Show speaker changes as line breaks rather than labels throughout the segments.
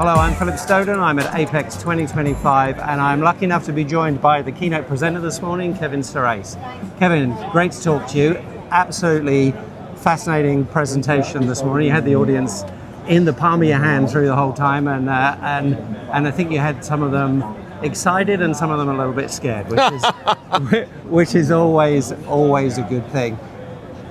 Hello, I'm Philip Stoden. I'm at Apex 2025, and I'm lucky enough to be joined by the keynote presenter this morning, Kevin Surace. Kevin, great to talk to you. Absolutely fascinating presentation this morning. You had the audience in the palm of your hand through the whole time, and I think you had some of them excited and some of them a little bit scared, which is always a good thing.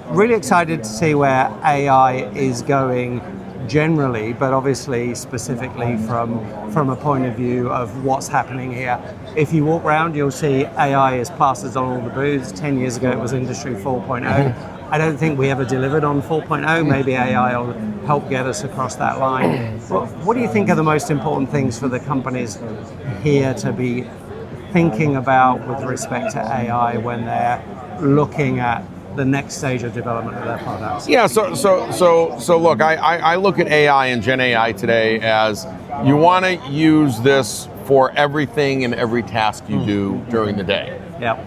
Really excited to see where AI is going generally, but obviously specifically from a point of view of what's happening here. If you walk around, you'll see AI is plastered on all the booths. 10 years ago, it was Industry 4.0. I don't think we ever delivered on 4.0. Maybe AI will help get us across that line. What do you think are the most important things for the companies here to be thinking about with respect to AI when they're looking at the next stage of development of their products?
Yeah, so look, I look at AI and Gen AI today as you want to use this for everything and every task you do during the day.
Yeah.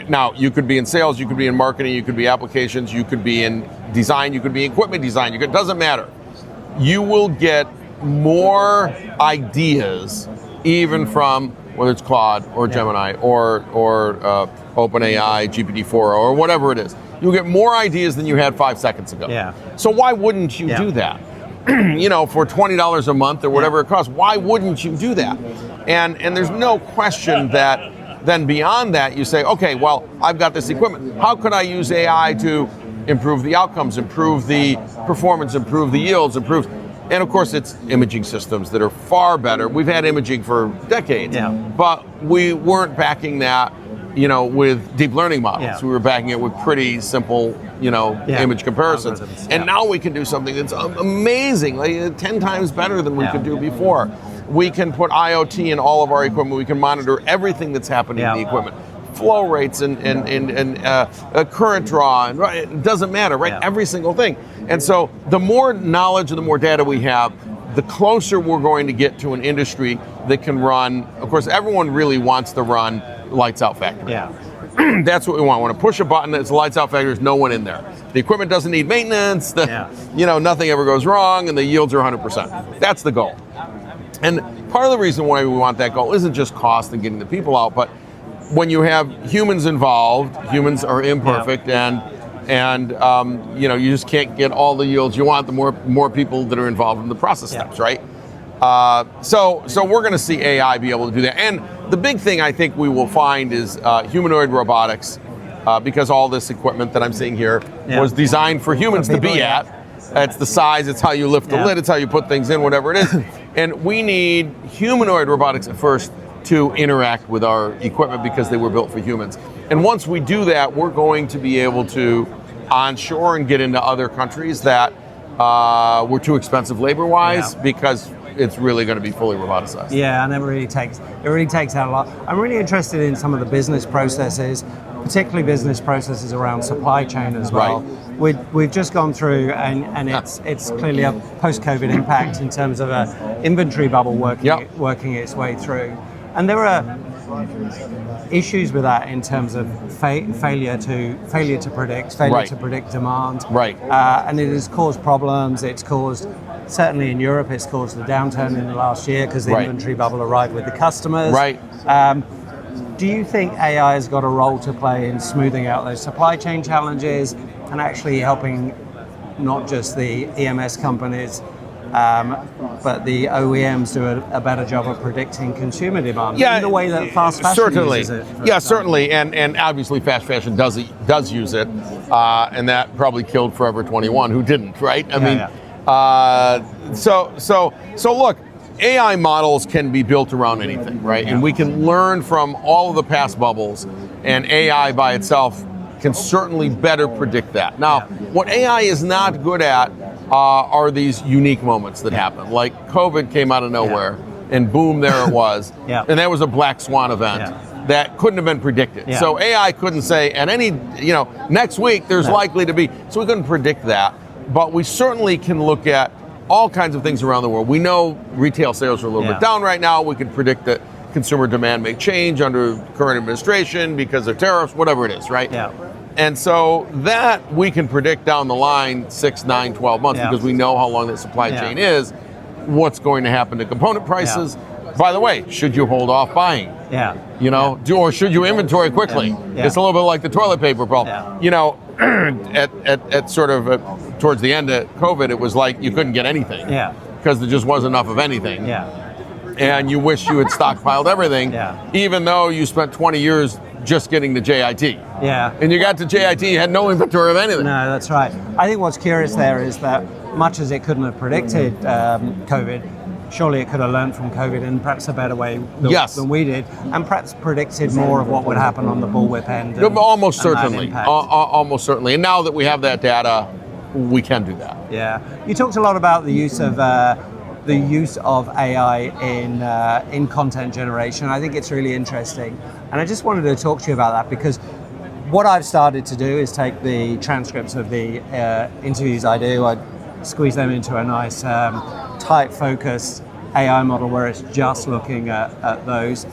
Now, you could be in sales, you could be in marketing, you could be applications, you could be in design, you could be equipment design, it doesn't matter. You will get more ideas even from whether it's Claude or Gemini or OpenAI, GPT-4 or whatever it is. You'll get more ideas than you had 5 seconds ago.
Yeah.
So why wouldn't you do that? For $20 a month or whatever it costs, why wouldn't you do that? And there's no question that then beyond that you say, okay, well, I've got this equipment. How could I use AI to improve the outcomes, improve the performance, improve the yields, and of course, it's imaging systems that are far better. We've had imaging for decades, but we weren't backing that, with deep learning models.
Yeah.
We were backing it with pretty simple, image comparisons. And now we can do something that's amazing, like 10 times better than we could do before. We can put IoT in all of our equipment. We can monitor everything that's happening in the equipment. Flow rates and current draw, and it doesn't matter, right? Every single thing. And so the more knowledge and the more data we have, the closer we're going to get to an industry that can run. Of course, everyone really wants to run lights out factory.
Yeah.
That's what we want. We want to push a button, it's a lights out factory, there's no one in there. The equipment doesn't need maintenance, nothing ever goes wrong, and the yields are 100%. That's the goal. And part of the reason why we want that goal isn't just cost and getting the people out, but when you have humans involved, humans are imperfect, and you just can't get all the yields you want. The more people that are involved in the process steps, right? So we're going to see AI be able to do that. And the big thing I think we will find is humanoid robotics, because all this equipment that I'm seeing here was designed for humans to be at. It's the size, it's how you lift the lid, it's how you put things in, whatever it is. And we need humanoid robotics at first to interact with our equipment because they were built for humans. And once we do that, we're going to be able to onshore and get into other countries that were too expensive labor-wise because it's really going to be fully roboticized.
Yeah, and it really takes out a lot. I'm really interested in some of the business processes, particularly business processes around supply chain as well. Right. We've just gone through, and it's clearly a post-COVID impact in terms of an inventory bubble working its way through. And there are issues with that in terms of failure to predict demand.
Right.
And it has caused problems. It's caused, certainly in Europe, it's caused the downturn in the last year because the inventory bubble arrived with the customers.
Right.
Do you think AI has got a role to play in smoothing out those supply chain challenges and actually helping not just the EMS companies, but the OEMs do a better job of predicting consumer demand in the way that fast fashion uses it?
Certainly, and obviously fast fashion does use it, and that probably killed Forever 21, who didn't, right? So look, AI models can be built around anything, right? And we can learn from all of the past bubbles, and AI by itself can certainly better predict that. Now, what AI is not good at are these unique moments that happen. Like COVID came out of nowhere, and boom, there it was. And that was a black swan event that couldn't have been predicted. So AI couldn't say, and next week there's likely to be, so we couldn't predict that. But we certainly can look at all kinds of things around the world. We know retail sales are a little bit down right now. We can predict that consumer demand may change under current administration because of tariffs, whatever it is, right? And so that we can predict down the line 6, 9, 12 months because we know how long that supply chain is. what's going to happen to component prices. By the way, should you hold off buying? Or should you inventory quickly? It's a little bit like the toilet paper problem. At sort of towards the end of COVID, it was like you couldn't get anything because there just wasn't enough of anything. And you wish you had stockpiled everything, even though you spent 20 years just getting the JIT. And you got to JIT, you had no inventory of anything.
No, that's right. I think what's curious there is that much as it couldn't have predicted COVID, surely it could have learned from COVID in perhaps a better way than we did, and perhaps predicted more of what would happen on the bullwhip end.
Almost certainly. Almost certainly. And now that we have that data, we can do that.
You talked a lot about the use of AI in content generation. I think it's really interesting, and I just wanted to talk to you about that because what I've started to do is take the transcripts of the interviews I do, I squeeze them into a nice tight focused AI model where it's just looking at those.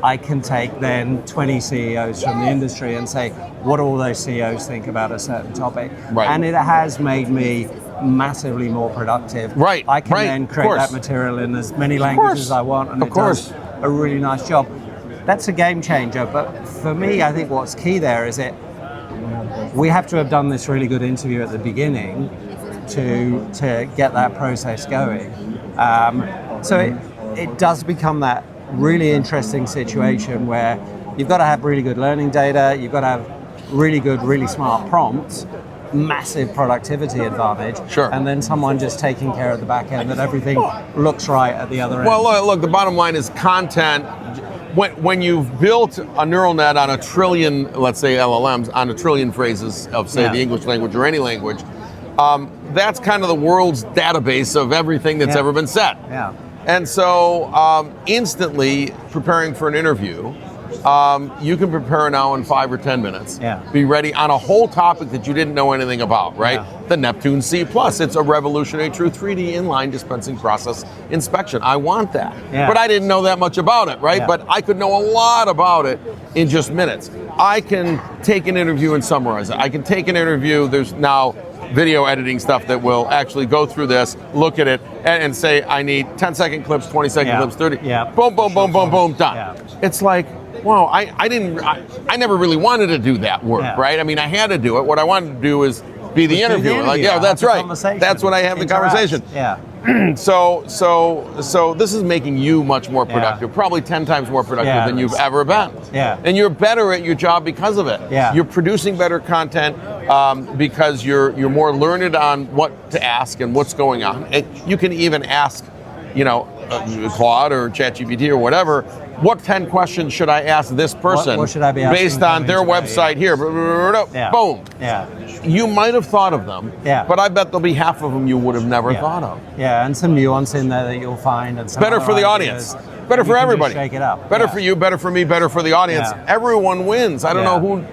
I can take then 20 CEOs from the industry and say, what do all those CEOs think about a certain topic? And it has made me massively more productive. I can then create that material in as many languages as I want, and it does a really nice job. That's a game changer, but for me, I think what's key there is we have to have done this really good interview at the beginning to get that process going. So it does become that really interesting situation where you've got to have really good learning data, you've got to have really good, really smart prompts, massive productivity advantage, and then someone just taking care of the back end, that everything looks right at the other end.
Well, look, the bottom line is content. When you've built a neural net on a trillion, let's say LLMs, on a trillion phrases of, say, the English language or any language, that's kind of the world's database of everything that's ever been said. And so instantly preparing for an interview, you can prepare now in 5 or 10 minutes. Be ready on a whole topic that you didn't know anything about, right? The Neptune C+, it's a revolutionary true 3D inline dispensing process inspection. I want that. But I didn't know that much about it, right? But I could know a lot about it in just minutes. I can take an interview and summarize it. I can take an interview, there's now video editing stuff that will actually go through this, look at it, and say, I need 10-second clips, 20-second clips, 30. Boom, boom, boom, boom, boom, done. It's like, wow, I never really wanted to do that work, right? I mean, I had to do it. What I wanted to do is be the interviewer. Like, that's right. That's when I have the conversation. So this is making you much more productive, probably 10 times more productive than you've ever been. And you're better at your job because of it. You're producing better content because you're more learned on what to ask and what's going on. And you can even ask, Claude or ChatGPT or whatever, what 10 questions should I ask this person
what should I be asking
based on their website here? Boom. You might have thought of them, but I bet there'll be half of them you would have never thought of.
And some nuance in there that you'll find. And some
better for the audience. Better for everybody.
Shake it up.
Better for you, better for me, better for the audience. Everyone wins. I don't know who.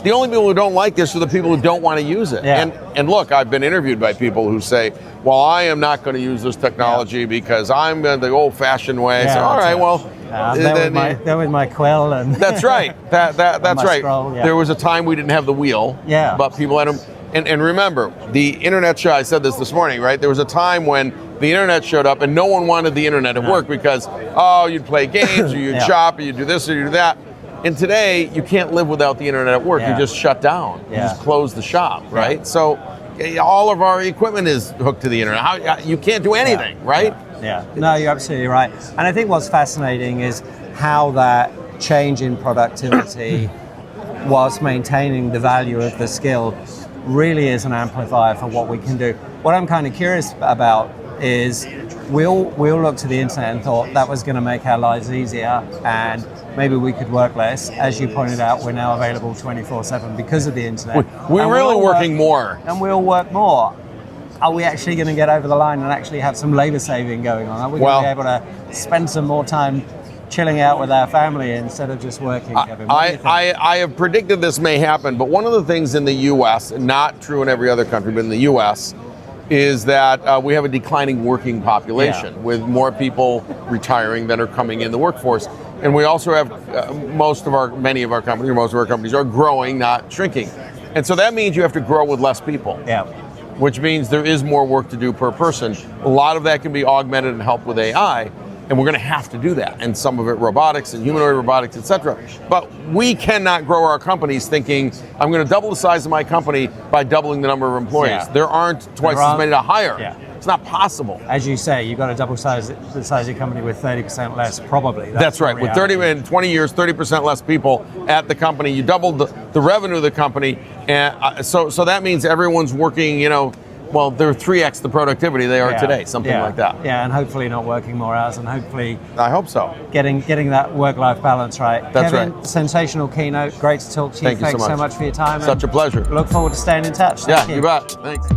The only people who don't like this are the people who don't want to use it. And look, I've been interviewed by people who say, well, I am not going to use this technology because I'm the old-fashioned way. So, all right, well.
There with my quill and
that's right. That's right.
Scroll,
There was a time we didn't have the wheel. But people had them. And remember, the internet show. I said this morning, right? There was a time when the internet showed up and no one wanted the internet at work because you'd play games or you'd shop or you'd do this or you'd do that. And today you can't live without the internet at work. You just shut down. You just close the shop, right? So all of our equipment is hooked to the internet. You can't do anything, right?
No, you're absolutely right. And I think what's fascinating is how that change in productivity whilst maintaining the value of the skill really is an amplifier for what we can do. What I'm kind of curious about is we'll look to the internet and thought that was going to make our lives easier and maybe we could work less. As you pointed out, we're now available 24/7 because of the internet.
We're really working more.
And we'll work more. Are we actually going to get over the line and actually have some labor saving going on? Are we going to be able to spend some more time chilling out with our family instead of just working, Kevin?
I have predicted this may happen, but one of the things in the U.S., not true in every other country, but in the U.S., is that we have a declining working population with more people retiring than are coming in the workforce. And we also have many of our companies are growing, not shrinking. And so that means you have to grow with less people. which means there is more work to do per person. A lot of that can be augmented and helped with AI, and we're going to have to do that, and some of it robotics and humanoid robotics, etc. But we cannot grow our companies thinking, I'm going to double the size of my company by doubling the number of employees.
Yeah.
There aren't twice as many to hire.
Yeah.
It's not possible.
As you say, you've got to double the size of your company with 30% less, probably.
That's right. With 20 years, 30% less people at the company, you doubled the revenue of the company, and so that means everyone's working, well, they're 3x the productivity they are today, something like that.
Yeah, and hopefully not working more hours, and hopefully
I hope so.
Getting that work-life balance right.
That's
Kevin,
right.
Sensational keynote. Great to talk to you.
Thank you so much.
so much for your time.
Such a pleasure.
Look forward to staying in touch.
Yeah, you bet. Thanks.